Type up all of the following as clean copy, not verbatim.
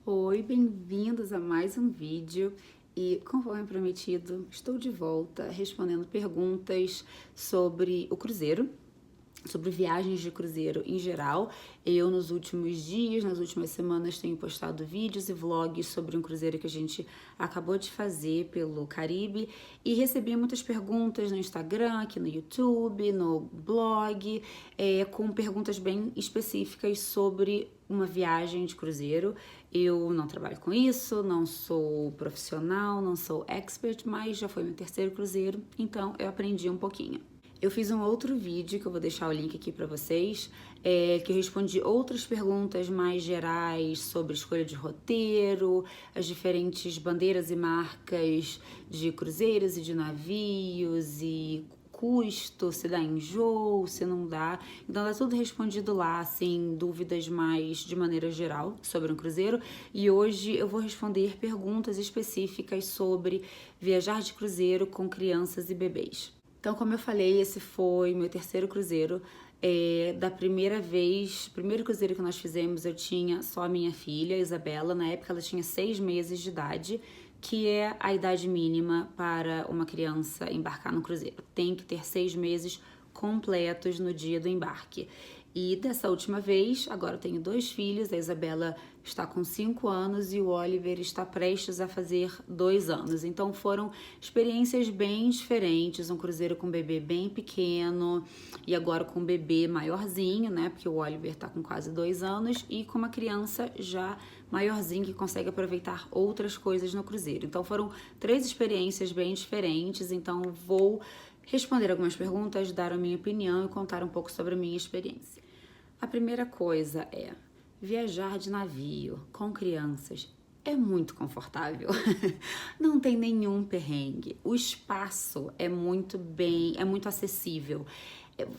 Oi, bem-vindos a mais um vídeo e, conforme prometido, estou de volta respondendo perguntas sobre o cruzeiro, sobre viagens de cruzeiro em geral. Eu, nos últimos dias, nas últimas semanas, tenho postado vídeos e vlogs sobre um cruzeiro que a gente acabou de fazer pelo Caribe e recebi muitas perguntas no Instagram, aqui no YouTube, no blog, com perguntas bem específicas sobre uma viagem de cruzeiro. Eu não trabalho com isso, não sou profissional, não sou expert, mas já foi meu terceiro cruzeiro, então eu aprendi um pouquinho. Eu fiz um outro vídeo, que eu vou deixar o link aqui para vocês, que eu respondi outras perguntas mais gerais sobre escolha de roteiro, as diferentes bandeiras e marcas de cruzeiros e de navios e custo, se dá enjoo, se não dá. Então tá tudo respondido lá, assim, dúvidas mais de maneira geral sobre um cruzeiro. E hoje eu vou responder perguntas específicas sobre viajar de cruzeiro com crianças e bebês. Então, como eu falei, esse foi meu terceiro cruzeiro. Da primeira vez, primeiro cruzeiro que nós fizemos, eu tinha só a minha filha, Isabela. Na época, ela tinha 6 meses de idade, que é a idade mínima para uma criança embarcar no cruzeiro. Tem que ter 6 meses completos no dia do embarque. E dessa última vez, agora eu tenho 2 filhos, a Isabela está com 5 anos e o Oliver está prestes a fazer 2 anos. Então foram experiências bem diferentes, um cruzeiro com um bebê bem pequeno e agora com um bebê maiorzinho, né? Porque o Oliver está com quase 2 anos e com uma criança já maiorzinha que consegue aproveitar outras coisas no cruzeiro. Então foram 3 experiências bem diferentes, então vou responder algumas perguntas, dar a minha opinião e contar um pouco sobre a minha experiência. A primeira coisa é, viajar de navio com crianças é muito confortável, não tem nenhum perrengue, o espaço é muito acessível,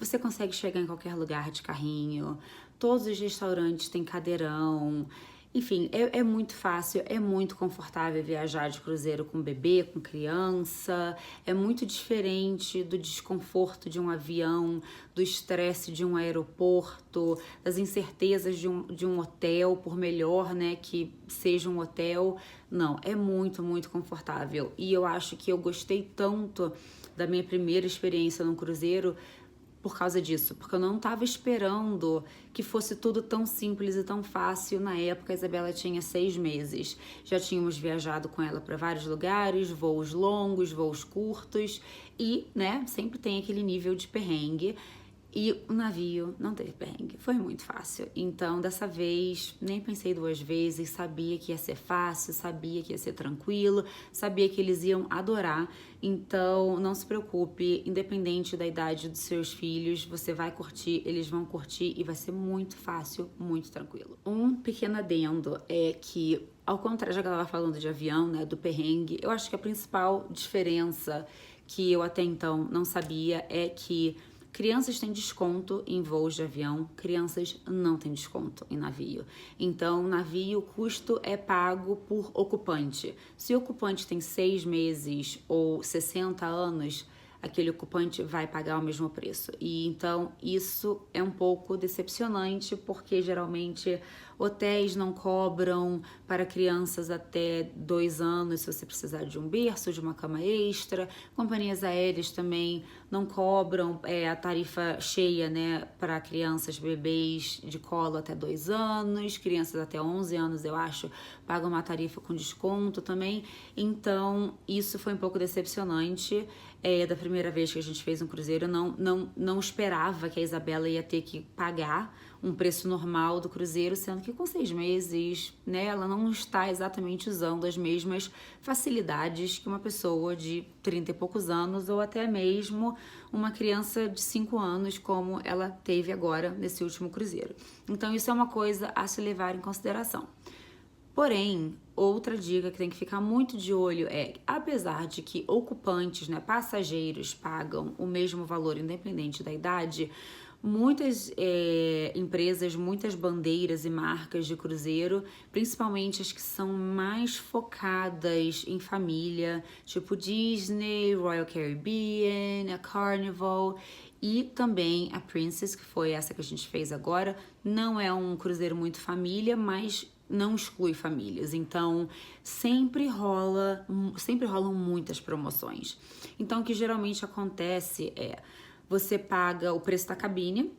você consegue chegar em qualquer lugar de carrinho, todos os restaurantes têm cadeirão. Enfim, é muito fácil, é muito confortável viajar de cruzeiro com bebê, com criança. É muito diferente do desconforto de um avião, do estresse de um aeroporto, das incertezas de um hotel, por melhor, né, que seja um hotel. Não, é muito, muito confortável. E eu acho que eu gostei tanto da minha primeira experiência no cruzeiro por causa disso, porque eu não estava esperando que fosse tudo tão simples e tão fácil. Na época, a Isabela tinha 6 meses. Já tínhamos viajado com ela para vários lugares, voos longos, voos curtos e, né, sempre tem aquele nível de perrengue. E o navio não teve perrengue, foi muito fácil. Então, dessa vez, nem pensei 2 vezes, sabia que ia ser fácil, sabia que ia ser tranquilo, sabia que eles iam adorar. Então, não se preocupe, independente da idade dos seus filhos, você vai curtir, eles vão curtir e vai ser muito fácil, muito tranquilo. Um pequeno adendo é que, ao contrário, já que ela estava falando de avião, né, do perrengue, eu acho que a principal diferença que eu até então não sabia é que crianças têm desconto em voos de avião, crianças não têm desconto em navio. Então, navio, o custo é pago por ocupante. Se o ocupante tem 6 meses ou 60 anos, aquele ocupante vai pagar o mesmo preço. E então isso é um pouco decepcionante, porque geralmente hotéis não cobram para crianças até 2 anos se você precisar de um berço, de uma cama extra. Companhias aéreas também não cobram a tarifa cheia, né, para crianças, bebês de colo até 2 anos, crianças até 11 anos, eu acho, pagam uma tarifa com desconto também. Então isso foi um pouco decepcionante. Da primeira vez que a gente fez um cruzeiro, não esperava que a Isabela ia ter que pagar um preço normal do cruzeiro, sendo que com 6 meses, né, ela não está exatamente usando as mesmas facilidades que uma pessoa de 30 e poucos anos ou até mesmo uma criança de 5 anos, como ela teve agora nesse último cruzeiro. Então isso é uma coisa a se levar em consideração. Porém, outra dica que tem que ficar muito de olho é, apesar de que ocupantes, né, passageiros pagam o mesmo valor independente da idade, muitas empresas, muitas bandeiras e marcas de cruzeiro, principalmente as que são mais focadas em família, tipo Disney, Royal Caribbean, a Carnival e também a Princess, que foi essa que a gente fez agora, não é um cruzeiro muito família, mas não exclui famílias. Então, sempre rolam muitas promoções. Então, o que geralmente acontece é, você paga o preço da cabine,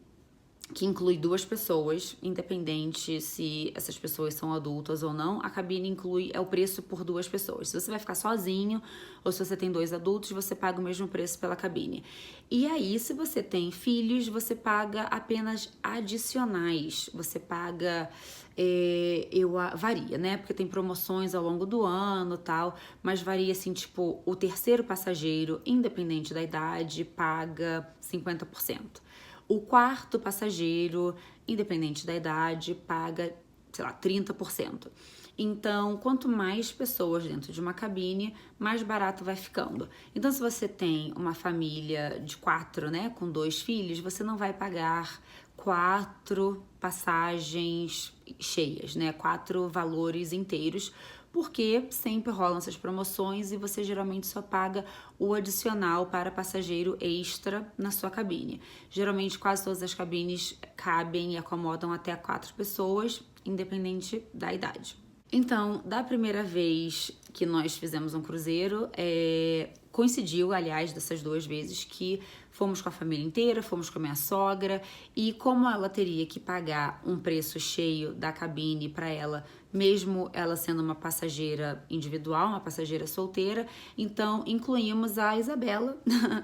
que inclui 2 pessoas, independente se essas pessoas são adultas ou não, a cabine inclui, o preço por 2 pessoas. Se você vai ficar sozinho ou se você tem 2 adultos, você paga o mesmo preço pela cabine. E aí, se você tem filhos, você paga apenas adicionais. Você paga, varia, né? Porque tem promoções ao longo do ano e tal, mas varia assim, tipo, o terceiro passageiro, independente da idade, paga 50%. O quarto passageiro, independente da idade, paga, sei lá, 30%. Então, quanto mais pessoas dentro de uma cabine, mais barato vai ficando. Então, se você tem uma família de 4, né, com 2 filhos, você não vai pagar 4 passagens cheias, né, 4 valores inteiros, porque sempre rolam essas promoções e você geralmente só paga o adicional para passageiro extra na sua cabine. Geralmente quase todas as cabines cabem e acomodam até 4 pessoas, independente da idade. Então, da primeira vez que nós fizemos um cruzeiro, coincidiu, aliás, dessas 2 vezes que fomos com a família inteira, fomos com a minha sogra, e como ela teria que pagar um preço cheio da cabine para ela, mesmo ela sendo uma passageira individual, uma passageira solteira, então incluímos a Isabela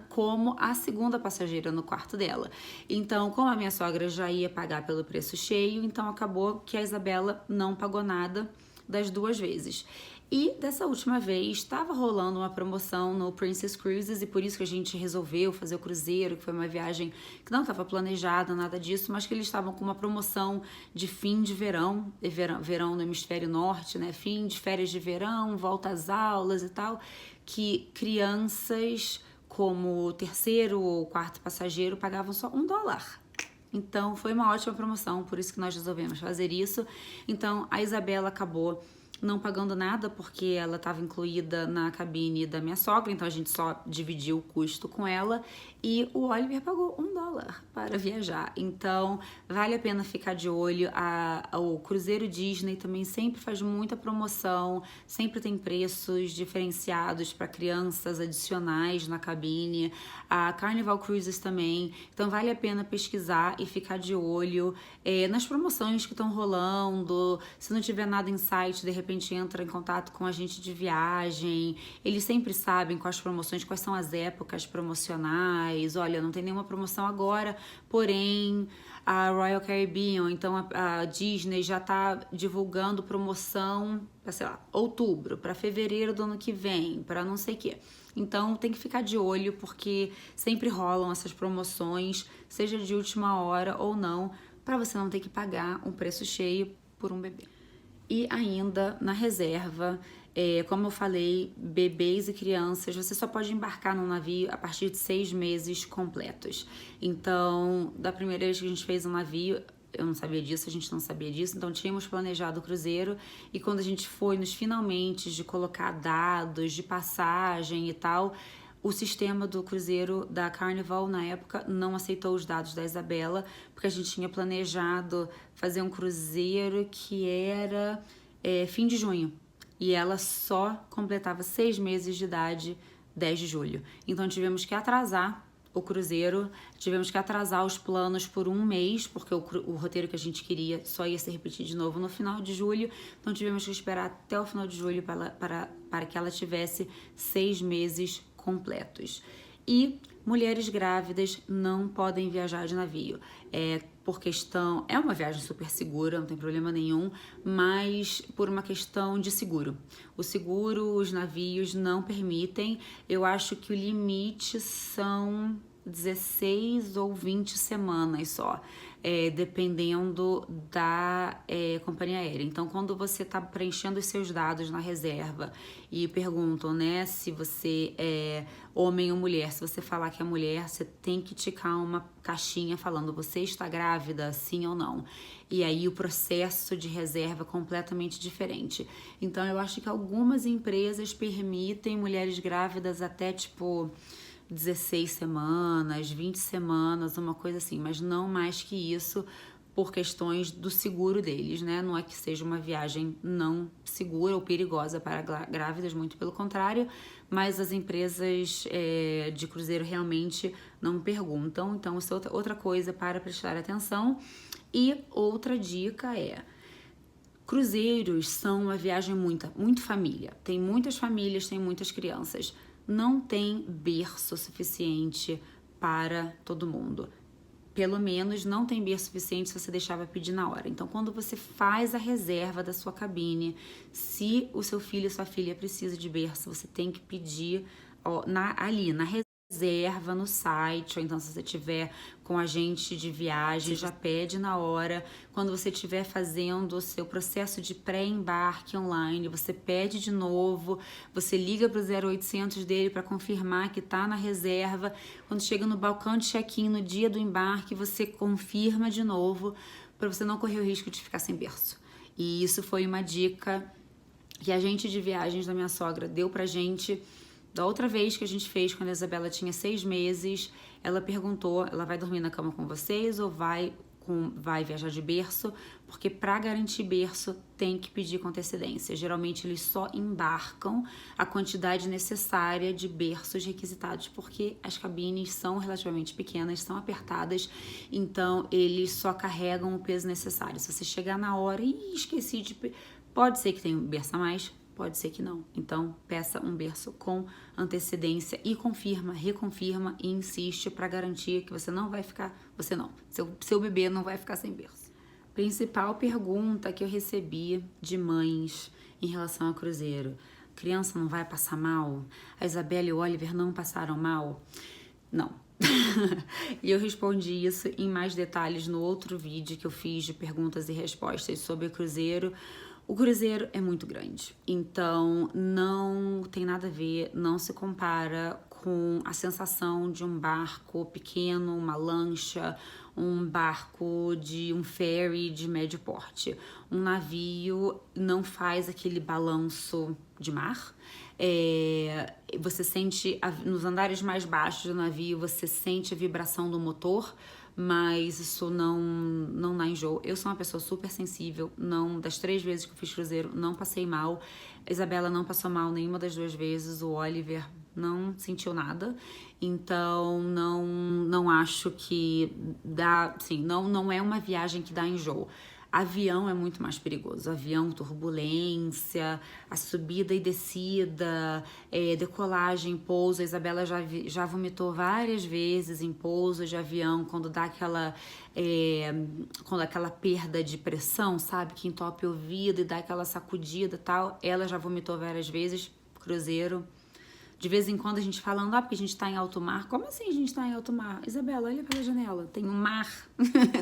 como a segunda passageira no quarto dela. Então, como a minha sogra já ia pagar pelo preço cheio, então acabou que a Isabela não pagou nada das 2 vezes. E dessa última vez estava rolando uma promoção no Princess Cruises e por isso que a gente resolveu fazer o cruzeiro, que foi uma viagem que não estava planejada, nada disso, mas que eles estavam com uma promoção de fim de verão, verão no hemisfério norte, né? Fim de férias de verão, volta às aulas e tal, que crianças como terceiro ou quarto passageiro pagavam só $1. Então, foi uma ótima promoção, por isso que nós resolvemos fazer isso. Então, a Isabela acabou não pagando nada, porque ela estava incluída na cabine da minha sogra, então a gente só dividiu o custo com ela, e o Oliver pagou $1 para viajar. Então, vale a pena ficar de olho. O Cruzeiro Disney também sempre faz muita promoção, sempre tem preços diferenciados para crianças adicionais na cabine. A Carnival Cruises também, então vale a pena pesquisar e ficar de olho nas promoções que estão rolando. Se não tiver nada em site, de repente entra em contato com a gente de viagem, eles sempre sabem quais promoções, quais são as épocas promocionais. Olha, não tem nenhuma promoção agora, porém a Royal Caribbean, então a Disney já tá divulgando promoção para, sei lá, outubro, para fevereiro do ano que vem, para não sei o quê. Então tem que ficar de olho, porque sempre rolam essas promoções, seja de última hora ou não, para você não ter que pagar um preço cheio por um bebê. E ainda na reserva, como eu falei, bebês e crianças, você só pode embarcar no navio a partir de 6 meses completos. Então, da primeira vez que a gente fez um navio, eu não sabia disso, a gente não sabia disso, então tínhamos planejado o cruzeiro, e quando a gente foi nos finalmente de colocar dados de passagem e tal, o sistema do cruzeiro da Carnival, na época, não aceitou os dados da Isabela, porque a gente tinha planejado fazer um cruzeiro que era fim de junho. E ela só completava 6 meses de idade, 10 de julho. Então tivemos que atrasar o cruzeiro, tivemos que atrasar os planos por 1 mês, porque o roteiro que a gente queria só ia se repetir de novo no final de julho. Então tivemos que esperar até o final de julho para que ela tivesse 6 meses completos. E mulheres grávidas não podem viajar de navio. Por questão, é uma viagem super segura, não tem problema nenhum, mas por uma questão de seguro. O seguro, os navios não permitem. Eu acho que o limite são 16 ou 20 semanas só, dependendo da companhia aérea. Então, quando você está preenchendo os seus dados na reserva e perguntam, né, se você é homem ou mulher, se você falar que é mulher, você tem que ticar uma caixinha falando, você está grávida, sim ou não. E aí o processo de reserva é completamente diferente. Então, eu acho que algumas empresas permitem mulheres grávidas até, 16 semanas, 20 semanas, uma coisa assim, mas não mais que isso, por questões do seguro deles, né? Não é que seja uma viagem não segura ou perigosa para grávidas, muito pelo contrário, mas as empresas de cruzeiro realmente não perguntam. Então, isso é outra coisa para prestar atenção. E outra dica é: cruzeiros são uma viagem muito família. Tem muitas famílias, tem muitas crianças. Não tem berço suficiente para todo mundo. Pelo menos não tem berço suficiente se você deixar pra pedir na hora. Então, quando você faz a reserva da sua cabine, se o seu filho e sua filha precisa de berço, você tem que pedir ali na reserva no site, ou então se você tiver com agente de viagem, já pede na hora. Quando você estiver fazendo o seu processo de pré-embarque online, você pede de novo, você liga para o 0800 dele para confirmar que está na reserva. Quando chega no balcão de check-in no dia do embarque, você confirma de novo para você não correr o risco de ficar sem berço. E isso foi uma dica que a agente de viagens da minha sogra deu pra gente. Da outra vez que a gente fez, quando a Isabela tinha 6 meses, ela perguntou, ela vai dormir na cama com vocês ou vai viajar de berço? Porque para garantir berço tem que pedir com antecedência. Geralmente eles só embarcam a quantidade necessária de berços requisitados, porque as cabines são relativamente pequenas, são apertadas, então eles só carregam o peso necessário. Se você chegar na hora e esqueci de... Pode ser que tenha um berço a mais, pode ser que não. Então, peça um berço com antecedência e reconfirma e insiste para garantir que você não vai ficar, seu bebê não vai ficar sem berço. Principal pergunta que eu recebi de mães em relação ao cruzeiro: criança não vai passar mal? A Isabela e o Oliver não passaram mal? Não. E eu respondi isso em mais detalhes no outro vídeo que eu fiz de perguntas e respostas sobre o cruzeiro. O cruzeiro é muito grande, então não tem nada a ver, não se compara com a sensação de um barco pequeno, uma lancha, um barco de um ferry de médio porte. Um navio não faz aquele balanço de mar. Você sente, nos andares mais baixos do navio, você sente a vibração do motor, mas isso não dá enjoo. Eu sou uma pessoa super sensível, das 3 vezes que eu fiz cruzeiro, não passei mal. A Isabela não passou mal nenhuma das 2 vezes, o Oliver não sentiu nada, então não acho que dá, assim, não é uma viagem que dá enjoo. Avião é muito mais perigoso. Avião, turbulência, a subida e descida, decolagem, pouso. A Isabela já vomitou várias vezes em pouso de avião, quando dá aquela perda de pressão, sabe? Que entope o ouvido e dá aquela sacudida e tal. Ela já vomitou várias vezes, cruzeiro. De vez em quando a gente falando, porque a gente tá em alto mar. Como assim a gente tá em alto mar? Isabela, olha pela janela, tem um mar,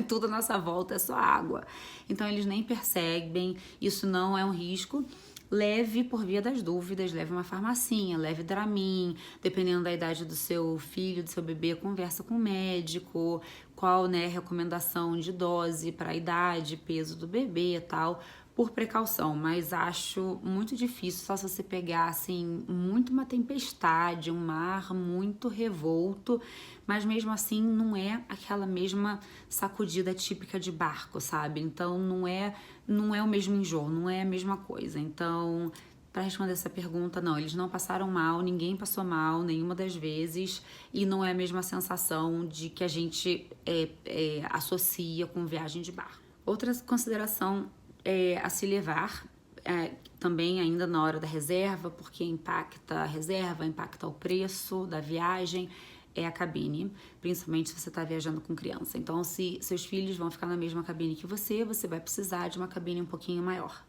tudo à nossa volta é só água. Então eles nem percebem, isso não é um risco. Leve por via das dúvidas, leve uma farmacinha, leve Dramin, dependendo da idade do seu filho, do seu bebê, conversa com o médico, qual, né, recomendação de dose para a idade, peso do bebê e tal, por precaução, mas acho muito difícil, só se você pegar, assim, muito uma tempestade, um mar muito revolto, mas mesmo assim não é aquela mesma sacudida típica de barco, sabe? Então não é o mesmo enjoo, não é a mesma coisa. Então, para responder essa pergunta, não, eles não passaram mal, ninguém passou mal nenhuma das vezes, e não é a mesma sensação de que a gente associa com viagem de barco. Outra consideração a se levar, também ainda na hora da reserva, porque impacta a reserva, impacta o preço da viagem, é a cabine, principalmente se você está viajando com criança. Então, se seus filhos vão ficar na mesma cabine que você vai precisar de uma cabine um pouquinho maior.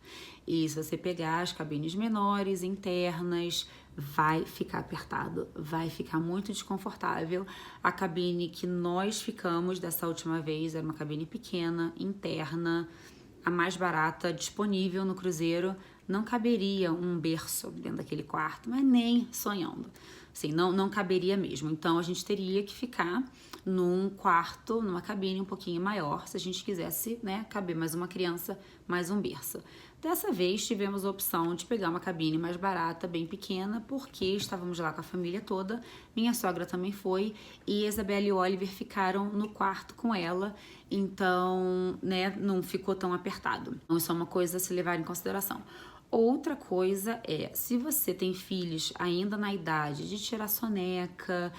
E se você pegar as cabines menores, internas, vai ficar apertado, vai ficar muito desconfortável. A cabine que nós ficamos dessa última vez era uma cabine pequena, interna, a mais barata, disponível no cruzeiro. Não caberia um berço dentro daquele quarto, mas nem sonhando. Assim, não caberia mesmo. Então, a gente teria que ficar num quarto, numa cabine um pouquinho maior, se a gente quisesse, né, caber mais uma criança, mais um berço. Dessa vez tivemos a opção de pegar uma cabine mais barata, bem pequena, porque estávamos lá com a família toda, minha sogra também foi, e Isabela e Oliver ficaram no quarto com ela, então, né, não ficou tão apertado. Então isso é uma coisa a se levar em consideração. Outra coisa é, se você tem filhos ainda na idade de tirar soneca,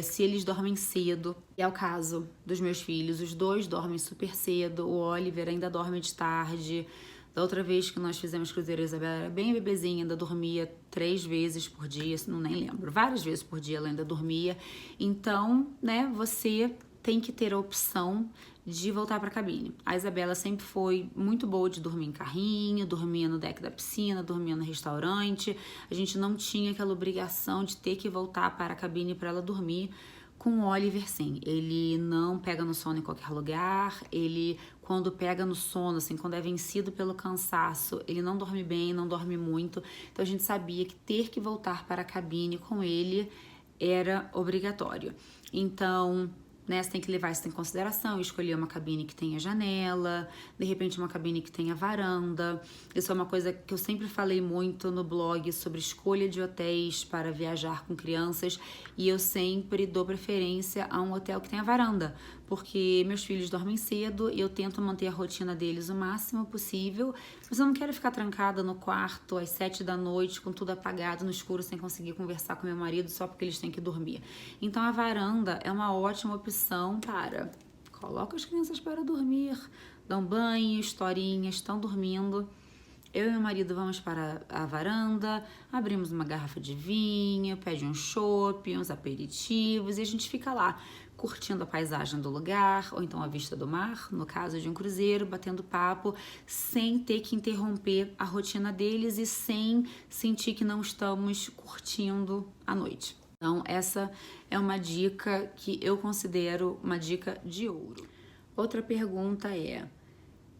se eles dormem cedo, e é o caso dos meus filhos, os dois dormem super cedo, o Oliver ainda dorme de tarde. Da outra vez que nós fizemos cruzeiro, a Isabela era bem bebezinha, ainda dormia 3 vezes por dia, não nem lembro, várias vezes por dia ela ainda dormia. Então, né, você tem que ter a opção de voltar para a cabine. A Isabela sempre foi muito boa de dormir em carrinho, dormia no deck da piscina, dormia no restaurante. A gente não tinha aquela obrigação de ter que voltar para a cabine para ela dormir. Com o Oliver, sim, ele não pega no sono em qualquer lugar, ele, quando pega no sono, assim, quando é vencido pelo cansaço, ele não dorme bem, não dorme muito, então a gente sabia que ter que voltar para a cabine com ele era obrigatório. Então, né, você tem que levar isso em consideração, escolher uma cabine que tenha janela, de repente uma cabine que tenha varanda. Isso é uma coisa que eu sempre falei muito no blog sobre escolha de hotéis para viajar com crianças, e eu sempre dou preferência a um hotel que tenha varanda, porque meus filhos dormem cedo e eu tento manter a rotina deles o máximo possível, mas eu não quero ficar trancada no quarto às 7 da noite com tudo apagado no escuro sem conseguir conversar com meu marido só porque eles têm que dormir. Então a varanda é uma ótima opção para coloca as crianças para dormir, dão banho, historinhas, estão dormindo. Eu e meu marido vamos para a varanda, abrimos uma garrafa de vinho, pede um chopp, uns aperitivos e a gente fica lá curtindo a paisagem do lugar, ou então a vista do mar, no caso de um cruzeiro, batendo papo, sem ter que interromper a rotina deles e sem sentir que não estamos curtindo a noite. Então, essa é uma dica que eu considero uma dica de ouro. Outra pergunta é: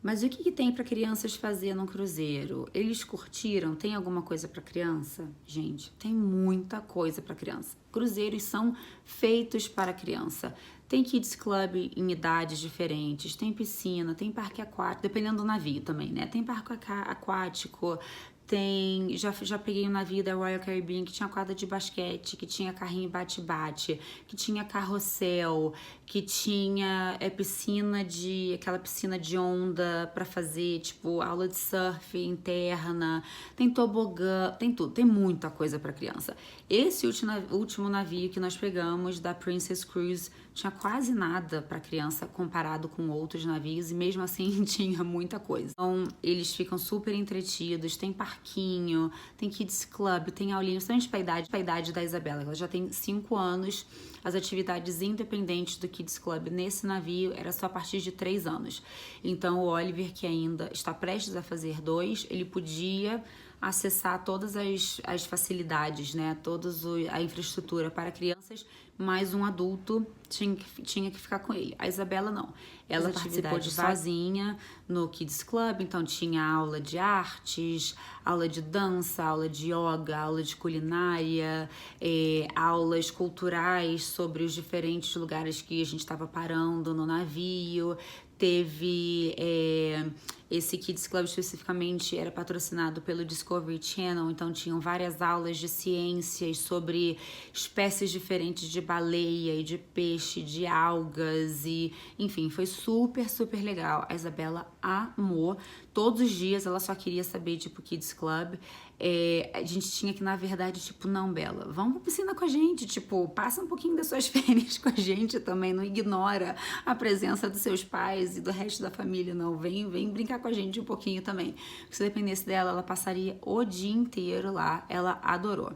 mas o que tem para crianças fazer num cruzeiro? Eles curtiram? Tem alguma coisa para criança? Gente, tem muita coisa para criança. Cruzeiros são feitos para criança. Tem kids club em idades diferentes, tem piscina, tem parque aquático, dependendo do navio também, né? Tem parque aquático, tem, já peguei um navio da Royal Caribbean que tinha quadra de basquete, que tinha carrinho bate-bate, que tinha carrossel, que tinha aquela piscina de onda pra fazer, tipo, aula de surf interna, tem tobogã, tem tudo, tem muita coisa pra criança. Esse último navio que nós pegamos, da Princess Cruise, tinha quase nada para criança comparado com outros navios e mesmo assim tinha muita coisa. Então eles ficam super entretidos, tem parquinho, tem kids club, tem aulinha, principalmente para a idade da Isabela, ela já tem 5 anos. As atividades independentes do kids club nesse navio era só a partir de 3 anos. Então o Oliver, que ainda está prestes a fazer 2, ele podia acessar todas as facilidades, né, toda a infraestrutura para crianças, mas um adulto tinha que ficar com ele. A Isabela não. Ela participou sozinha no Kids Club, então tinha aula de artes, aula de dança, aula de yoga, aula de culinária, aulas culturais sobre os diferentes lugares que a gente estava parando no navio. Teve esse Kids Club especificamente era patrocinado pelo Discovery Channel, então tinham várias aulas de ciências sobre espécies diferentes de baleia e de peixe, de algas e, enfim, foi super, super legal. A Isabela amou. Todos os dias ela só queria saber, tipo, Kids Club. A gente tinha que, na verdade, tipo, não, Bela, vamos pra piscina com a gente, tipo, passa um pouquinho das suas férias com a gente também, não ignora a presença dos seus pais e do resto da família, não, vem brincar com a gente um pouquinho também. Se dependesse dela, ela passaria o dia inteiro lá, ela adorou.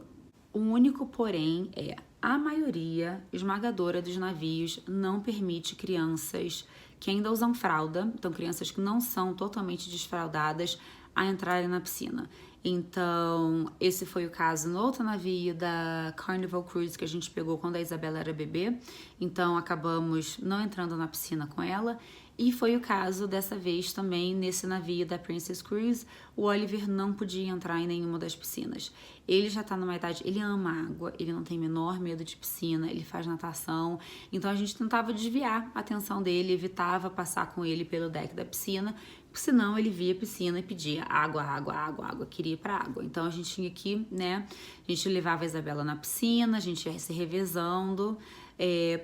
O único porém é, a maioria esmagadora dos navios não permite crianças que ainda usam fralda, então crianças que não são totalmente desfraldadas, a entrarem na piscina. Então, esse foi o caso no outro navio da Carnival Cruise que a gente pegou quando a Isabela era bebê. Então, acabamos não entrando na piscina com ela. E foi o caso dessa vez também nesse navio da Princess Cruise. O Oliver não podia entrar em nenhuma das piscinas. Ele já tá numa idade, ele ama água, ele não tem menor medo de piscina, ele faz natação. Então a gente tentava desviar a atenção dele, evitava passar com ele pelo deck da piscina. senão ele via a piscina e pedia água, água, água, água, queria ir pra água. Então a gente tinha que, né, a gente levava a Isabela na piscina, a gente ia se revezando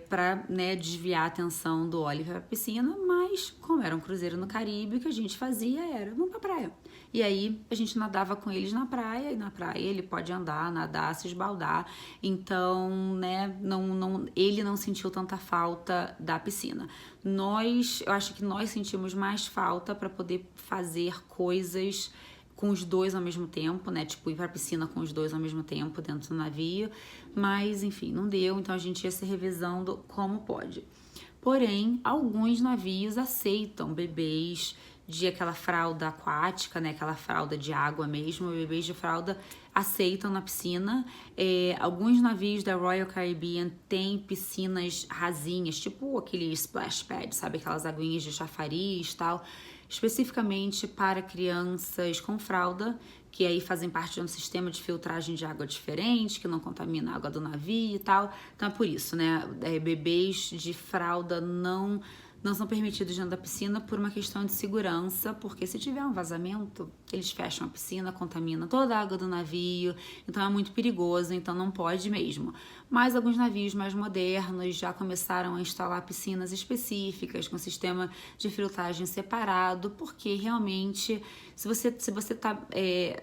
pra, né, desviar a atenção do Oliver pra piscina, mas como era um cruzeiro no Caribe, o que a gente fazia era, vamos pra praia. E aí a gente nadava com eles na praia, e na praia ele pode andar, nadar, se esbaldar. Então, né, ele não sentiu tanta falta da piscina. Eu acho que nós sentimos mais falta para poder fazer coisas com os dois ao mesmo tempo, né? Tipo, ir pra piscina com os dois ao mesmo tempo dentro do navio. Mas, enfim, não deu, então a gente ia se revezando como pode. Porém, alguns navios aceitam bebês de aquela fralda aquática, né? Aquela fralda de água mesmo, bebês de fralda aceitam na piscina. Alguns navios da Royal Caribbean têm piscinas rasinhas, tipo aquele splash pad, sabe? Aquelas aguinhas de chafariz e tal, especificamente para crianças com fralda, que aí fazem parte de um sistema de filtragem de água diferente, que não contamina a água do navio e tal. Então é por isso, né? Bebês de fralda não são permitidos dentro da piscina por uma questão de segurança, porque se tiver um vazamento, eles fecham a piscina, contaminam toda a água do navio, então é muito perigoso, então não pode mesmo. Mas alguns navios mais modernos já começaram a instalar piscinas específicas com sistema de filtragem separado, porque realmente, se você tá,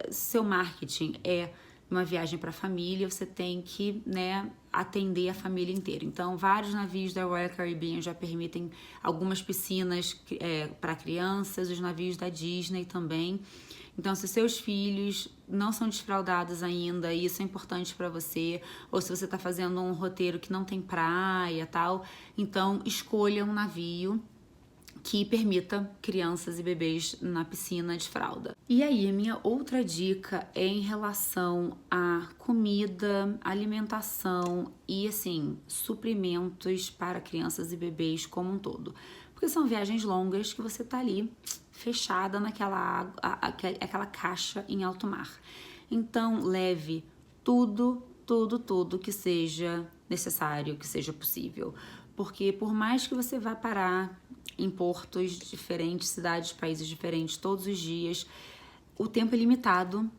seu marketing é uma viagem para a família, você tem que, né, atender a família inteira. Então, vários navios da Royal Caribbean já permitem algumas piscinas para crianças, os navios da Disney também. Então, se seus filhos não são desfraldados ainda, e isso é importante para você, ou se você está fazendo um roteiro que não tem praia e tal, então escolha um navio que permita crianças e bebês na piscina de fralda. E aí, a minha outra dica é em relação a comida, alimentação e, assim, suprimentos para crianças e bebês como um todo. Porque são viagens longas que você tá ali fechada naquela aquela caixa em alto mar. Então, leve tudo que seja necessário, que seja possível. Porque por mais que você vá parar em portos diferentes, cidades, países diferentes todos os dias, o tempo é limitado.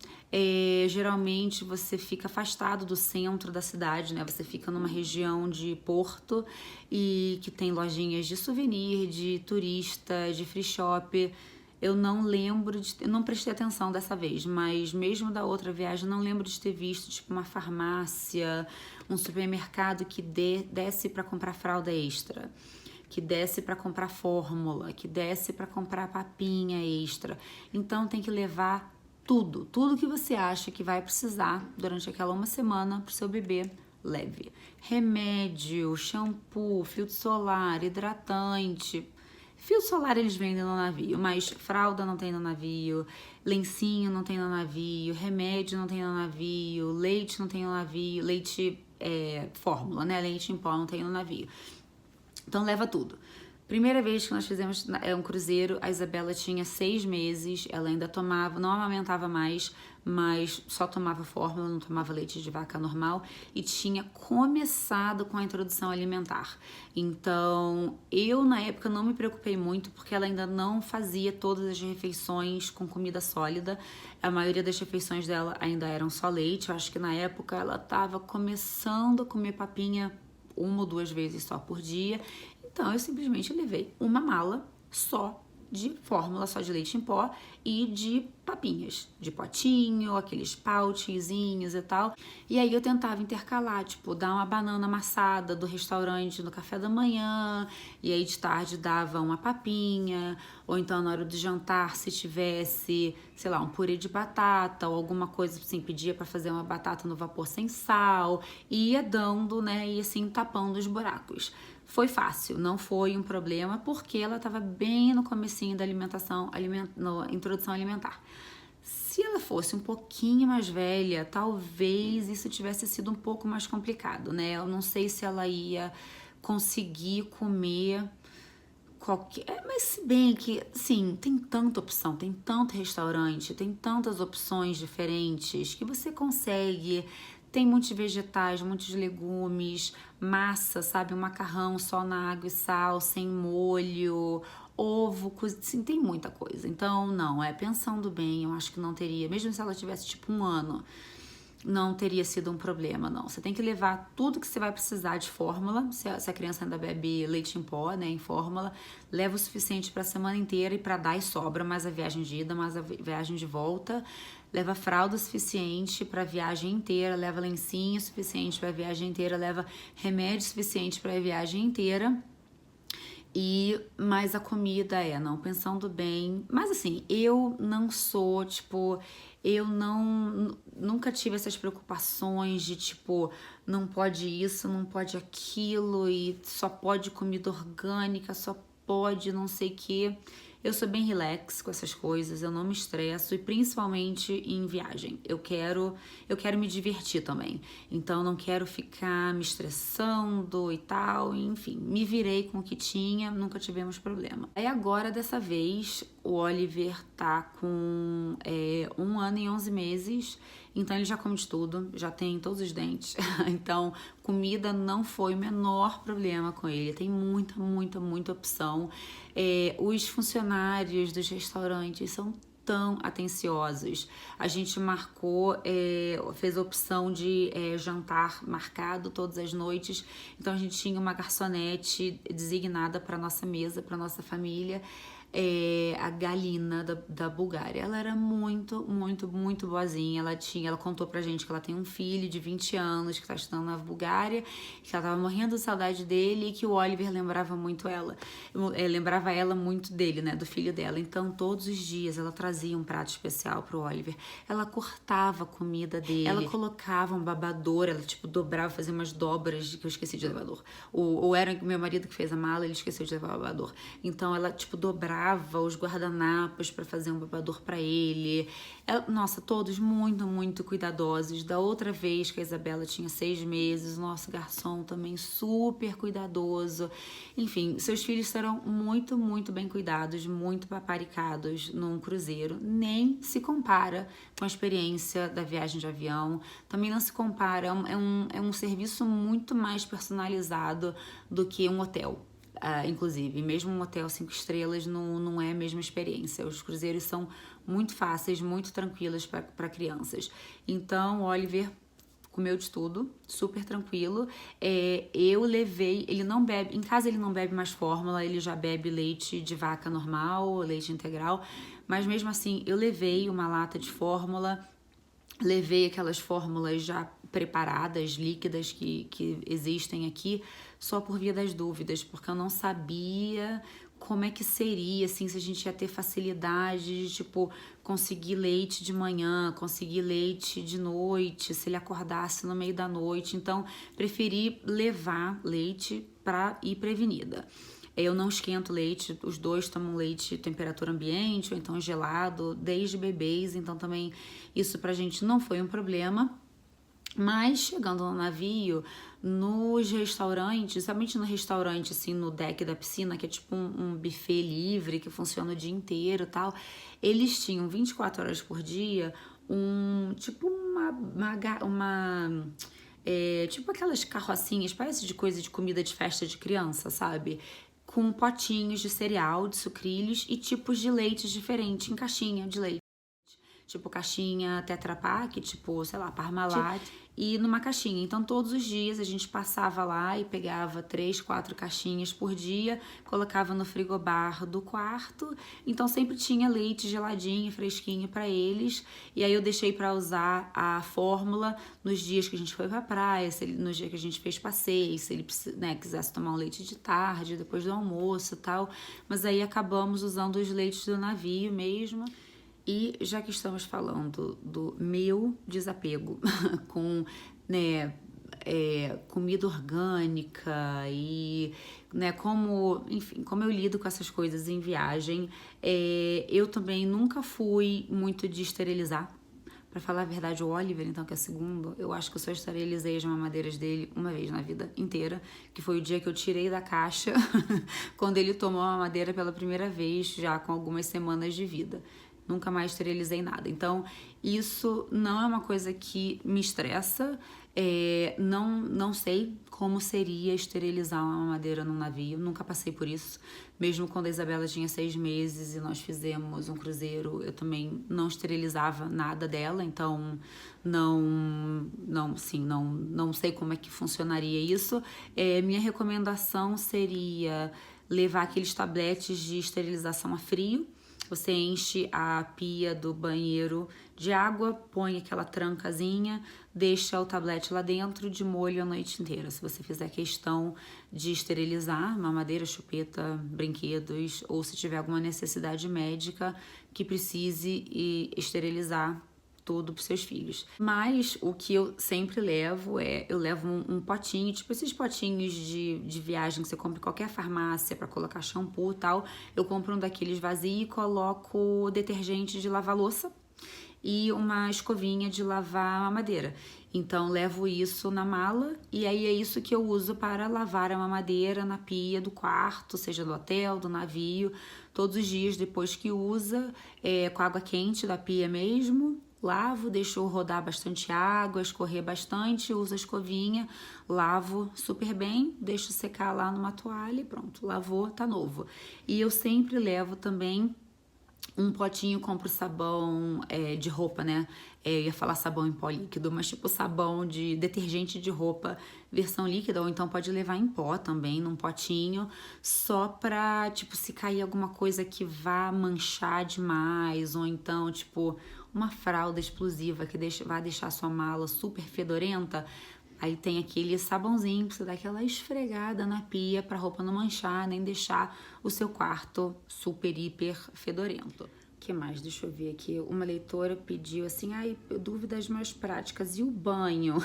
Geralmente você fica afastado do centro da cidade, né? Você fica numa região de porto e que tem lojinhas de souvenir, de turista, de free shop. Eu não lembro eu não prestei atenção dessa vez, mas mesmo da outra viagem, eu não lembro de ter visto tipo uma farmácia, um supermercado que desse para comprar fralda extra, que desse para comprar fórmula, que desse para comprar papinha extra. Então tem que levar tudo que você acha que vai precisar durante aquela uma semana pro seu bebê, leve. Remédio, shampoo, filtro solar, hidratante. Filtro solar eles vendem no navio, mas fralda não tem no navio, lencinho não tem no navio, remédio não tem no navio, leite não tem no navio, leite fórmula, né? Leite em pó não tem no navio. Então leva tudo. Primeira vez que nós fizemos um cruzeiro, a Isabela tinha 6 meses, ela ainda tomava, não amamentava mais, mas só tomava fórmula, não tomava leite de vaca normal e tinha começado com a introdução alimentar. Então, eu na época não me preocupei muito porque ela ainda não fazia todas as refeições com comida sólida. A maioria das refeições dela ainda eram só leite. Eu acho que na época ela estava começando a comer papinha 1 ou 2 vezes só por dia. Então, eu simplesmente levei uma mala só de fórmula, só de leite em pó e de papinhas, de potinho, aqueles pouchzinhos e tal. E aí eu tentava intercalar, tipo, dar uma banana amassada do restaurante no café da manhã, e aí de tarde dava uma papinha, ou então na hora do jantar, se tivesse, sei lá, um purê de batata ou alguma coisa assim, pedia para fazer uma batata no vapor sem sal, e ia dando, né, e assim tapando os buracos. Foi fácil, não foi um problema, porque ela estava bem no comecinho da alimentação, na introdução alimentar. Se ela fosse um pouquinho mais velha, talvez isso tivesse sido um pouco mais complicado, né? Eu não sei se ela ia conseguir comer qualquer... Mas se bem que, sim, tem tanta opção, tem tanto restaurante, tem tantas opções diferentes que você consegue... Tem muitos vegetais, muitos legumes, massa, sabe? Um macarrão só na água e sal, sem molho. ovo, assim, tem muita coisa. Então, não, pensando bem, eu acho que não teria, mesmo se ela tivesse tipo 1 ano, não teria sido um problema, não. Você tem que levar tudo que você vai precisar de fórmula, se a criança ainda bebe leite em pó, né, em fórmula, leva o suficiente para a semana inteira e para dar e sobra, mais a viagem de ida, mais a viagem de volta, leva fralda suficiente para a viagem inteira, leva lencinho suficiente para a viagem inteira, leva remédio suficiente para a viagem inteira. E mais a comida não, pensando bem. Mas assim, eu não sou, tipo, eu nunca tive essas preocupações de tipo, não pode isso, não pode aquilo, e só pode comida orgânica, só pode não sei o quê. Eu sou bem relax com essas coisas, eu não me estresso, e principalmente em viagem. Eu quero me divertir também. Então não quero ficar me estressando e tal, enfim, me virei com o que tinha, nunca tivemos problema. Aí agora, dessa vez, o Oliver tá com 1 ano e 11 meses, então ele já come de tudo, já tem todos os dentes. Então, comida não foi o menor problema com ele. Tem muita opção. Os funcionários dos restaurantes são tão atenciosos. A gente marcou, fez a opção de jantar marcado todas as noites. Então a gente tinha uma garçonete designada para nossa mesa, para nossa família. A Galina da Bulgária. Ela era muito boazinha. Ela contou pra gente que ela tem um filho de 20 anos que tá estudando na Bulgária, que ela tava morrendo de saudade dele e que o Oliver lembrava muito ela. Lembrava ela muito dele, né, do filho dela. Então, todos os dias ela trazia um prato especial pro Oliver. Ela cortava a comida dele. Ela colocava um babador, ela tipo dobrava, fazia umas dobras, que eu esqueci de babador. Ou era meu marido que fez a mala, ele esqueceu de levar o babador. Então, ela tipo dobrava os guardanapos para fazer um babador para ele. Nossa, todos muito cuidadosos. Da outra vez que a Isabela tinha 6 meses, o nosso garçom também super cuidadoso. Enfim, seus filhos serão muito bem cuidados, muito paparicados num cruzeiro. Nem se compara com a experiência da viagem de avião. Também não se compara, é um serviço muito mais personalizado do que um hotel. Inclusive, mesmo um hotel 5 estrelas não é a mesma experiência. Os cruzeiros são muito fáceis, muito tranquilos para crianças. Então, o Oliver comeu de tudo, super tranquilo. Eu levei, ele não bebe, em casa ele não bebe mais fórmula, ele já bebe leite de vaca normal, leite integral, mas mesmo assim eu levei uma lata de fórmula, levei aquelas fórmulas já preparadas, líquidas que existem aqui, só por via das dúvidas, porque eu não sabia como é que seria, assim, se a gente ia ter facilidade de, tipo, conseguir leite de manhã, conseguir leite de noite, se ele acordasse no meio da noite. Então, preferi levar leite para ir prevenida. Eu não esquento leite, os dois tomam leite temperatura ambiente ou então gelado, desde bebês, então também isso pra gente não foi um problema. Mas chegando no navio, nos restaurantes, somente no restaurante, assim, no deck da piscina, que é tipo um buffet livre, que funciona o dia inteiro e tal, eles tinham 24 horas por dia tipo tipo aquelas carrocinhas, parece de coisa de comida de festa de criança, sabe? Com potinhos de cereal, de sucrilhos e tipos de leite diferentes em caixinha de leite. Tipo caixinha Tetra Pak, tipo, sei lá, Parmalat, e numa caixinha. Então, todos os dias a gente passava lá e pegava 3, 4 caixinhas por dia, colocava no frigobar do quarto. Então, sempre tinha leite geladinho, fresquinho para eles. E aí eu deixei para usar a fórmula nos dias que a gente foi pra praia, nos dias que a gente fez passeio, se ele quisesse tomar um leite de tarde, depois do almoço e tal. Mas aí acabamos usando os leites do navio mesmo. E já que estamos falando do meu desapego com, né, comida orgânica e, né, como eu lido com essas coisas em viagem, eu também nunca fui muito de esterilizar. Pra falar a verdade, o Oliver, então, que é segundo, eu acho que eu só esterilizei as mamadeiras dele uma vez na vida inteira, que foi o dia que eu tirei da caixa, quando ele tomou a mamadeira pela primeira vez, já com algumas semanas de vida. nunca mais esterilizei nada. Então, isso não é uma coisa que me estressa. Não sei como seria esterilizar uma mamadeira num navio, nunca passei por isso. Mesmo quando a Isabela tinha 6 meses e nós fizemos um cruzeiro, eu também não esterilizava nada dela, então não sei como é que funcionaria isso. Minha recomendação seria levar aqueles tabletes de esterilização a frio. Você enche a pia do banheiro de água, põe aquela trancazinha, deixa o tablete lá dentro de molho a noite inteira. Se você fizer questão de esterilizar mamadeira, chupeta, brinquedos, ou se tiver alguma necessidade médica que precise esterilizar tudo para seus filhos. Mas o que eu sempre levo eu levo um potinho, tipo esses potinhos de viagem que você compra em qualquer farmácia para colocar shampoo e tal. Eu compro um daqueles vazio e coloco detergente de lavar louça e uma escovinha de lavar mamadeira. Então levo isso na mala e aí é isso que eu uso para lavar a mamadeira na pia do quarto, seja do hotel, do navio, todos os dias depois que usa, com água quente da pia mesmo. Lavo, deixo rodar bastante água, escorrer bastante, uso a escovinha, lavo super bem, deixo secar lá numa toalha e pronto, lavou, tá novo. E eu sempre levo também um potinho, compro sabão de roupa, né? Eu ia falar sabão em pó líquido, mas tipo sabão de detergente de roupa, versão líquida, ou então pode levar em pó também, num potinho, só pra, tipo, se cair alguma coisa que vá manchar demais, ou então, tipo, uma fralda explosiva que vai deixar sua mala super fedorenta. Aí tem aquele sabãozinho pra você dar aquela esfregada na pia pra roupa não manchar, nem deixar o seu quarto super, hiper fedorento. O que mais? Deixa eu ver aqui. Uma leitora pediu assim, dúvidas mais práticas. E o banho?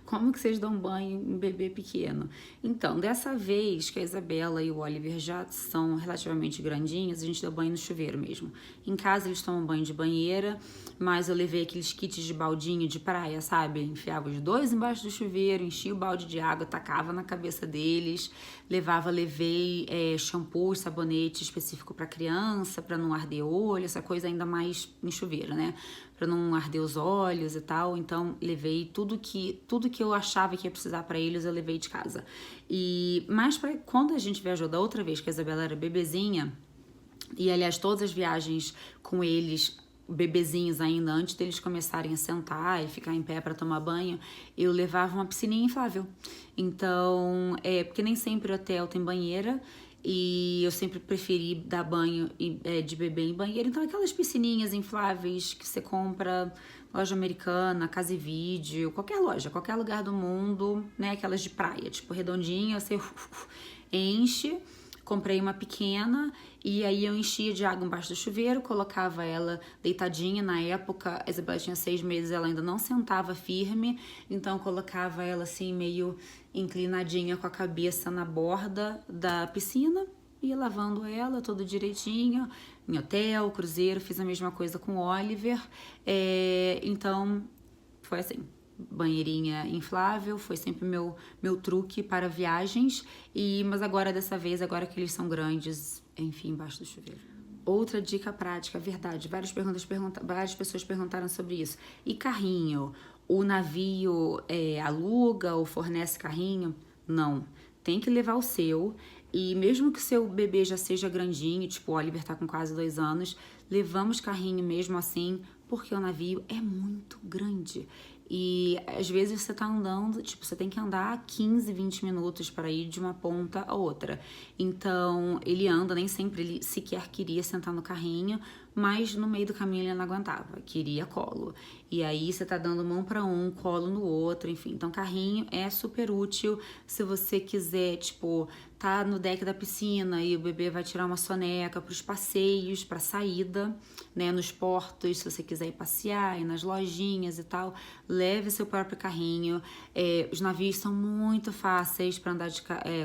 Como que vocês dão banho em bebê pequeno? Então, dessa vez que a Isabela e o Oliver já são relativamente grandinhos, a gente deu banho no chuveiro mesmo. Em casa eles tomam banho de banheira, mas eu levei aqueles kits de baldinho de praia, sabe? Enfiava os dois embaixo do chuveiro, enchia o balde de água, tacava na cabeça deles, levei shampoo, sabonete específico para criança, para não arder o olho, essa coisa ainda mais em chuveiro, né? Para não arder os olhos e tal. Então, levei tudo que eu achava que ia precisar para eles, eu levei de casa. Mas quando a gente viajou da outra vez, que a Isabela era bebezinha, e aliás, todas as viagens com eles, bebezinhos ainda, antes deles começarem a sentar e ficar em pé para tomar banho, eu levava uma piscininha inflável. Então, porque nem sempre o hotel tem banheira, e eu sempre preferi dar banho de bebê em banheiro. Então, aquelas piscininhas infláveis que você compra loja americana, Casa e Vídeo, qualquer loja, qualquer lugar do mundo, né? Aquelas de praia, tipo redondinha, você enche. Comprei uma pequena e aí eu enchia de água embaixo do chuveiro, colocava ela deitadinha. Na época, a Isabela tinha 6 meses, ela ainda não sentava firme, então eu colocava ela assim meio inclinadinha com a cabeça na borda da piscina, ia lavando ela tudo direitinho. Em hotel, cruzeiro, fiz a mesma coisa com o Oliver. Então, foi assim. Banheirinha inflável, foi sempre meu truque para viagens, mas agora dessa vez, agora que eles são grandes, enfim, embaixo do chuveiro. Outra dica prática, verdade, várias pessoas perguntaram sobre isso. E carrinho? O navio aluga ou fornece carrinho? Não, tem que levar o seu. E mesmo que seu bebê já seja grandinho, tipo o Oliver tá com quase 2 anos, levamos carrinho mesmo assim, porque o navio é muito grande. E às vezes você tá andando, tipo, você tem que andar 15, 20 minutos para ir de uma ponta a outra. Então, ele anda, nem sempre ele sequer queria sentar no carrinho, mas no meio do caminho ele não aguentava, queria colo. E aí você tá dando mão para um, colo no outro, enfim. Então, carrinho é super útil se você quiser, tipo, tá no deck da piscina e o bebê vai tirar uma soneca para os passeios, para saída, né, nos portos, se você quiser ir passear, ir nas lojinhas e tal, leve seu próprio carrinho. Os navios são muito fáceis para andar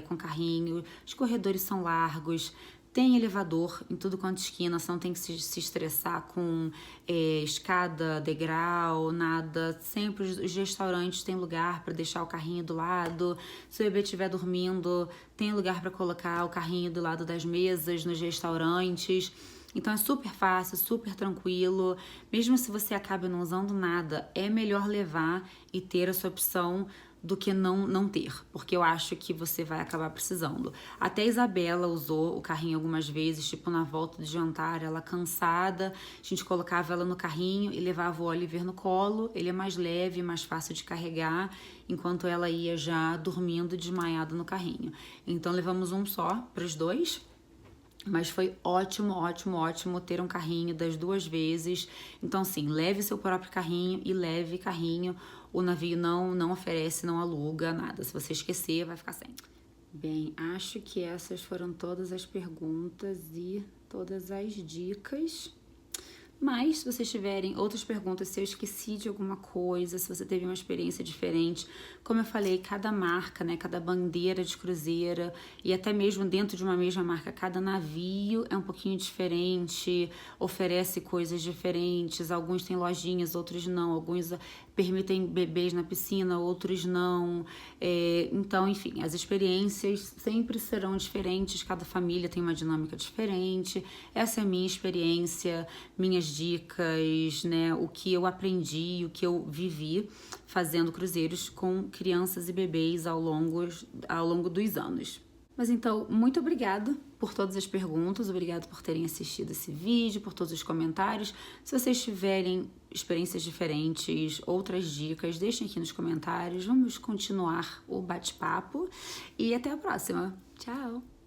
com carrinho, os corredores são largos, tem elevador em tudo quanto esquina, você não tem que se estressar com escada, degrau, nada. Sempre os restaurantes têm lugar para deixar o carrinho do lado. Se o bebê estiver dormindo, tem lugar para colocar o carrinho do lado das mesas nos restaurantes. Então é super fácil, super tranquilo. Mesmo se você acaba não usando nada, é melhor levar e ter essa opção do que não ter, porque eu acho que você vai acabar precisando. Até a Isabela usou o carrinho algumas vezes, tipo na volta do jantar, ela cansada, a gente colocava ela no carrinho e levava o Oliver no colo. Ele é mais leve, mais fácil de carregar, enquanto ela ia já dormindo desmaiada no carrinho. Então levamos um só para os dois. Mas foi ótimo, ótimo, ótimo ter um carrinho das 2 vezes. Então, sim, leve seu próprio carrinho e leve carrinho. O navio não oferece, não aluga nada. Se você esquecer, vai ficar sem. Bem, acho que essas foram todas as perguntas e todas as dicas. Mas, se vocês tiverem outras perguntas, se eu esqueci de alguma coisa, se você teve uma experiência diferente, como eu falei, cada marca, né, cada bandeira de cruzeiro e até mesmo dentro de uma mesma marca, cada navio é um pouquinho diferente, oferece coisas diferentes, alguns têm lojinhas, outros não, alguns permitem bebês na piscina, outros não. Então, enfim, as experiências sempre serão diferentes, cada família tem uma dinâmica diferente. Essa é a minha experiência, minhas dicas, né, o que eu aprendi, o que eu vivi fazendo cruzeiros com crianças e bebês ao longo dos anos. Mas então, muito obrigada por todas as perguntas, obrigado por terem assistido esse vídeo, por todos os comentários. Se vocês tiverem experiências diferentes, outras dicas, deixem aqui nos comentários. Vamos continuar o bate-papo e até a próxima. Tchau!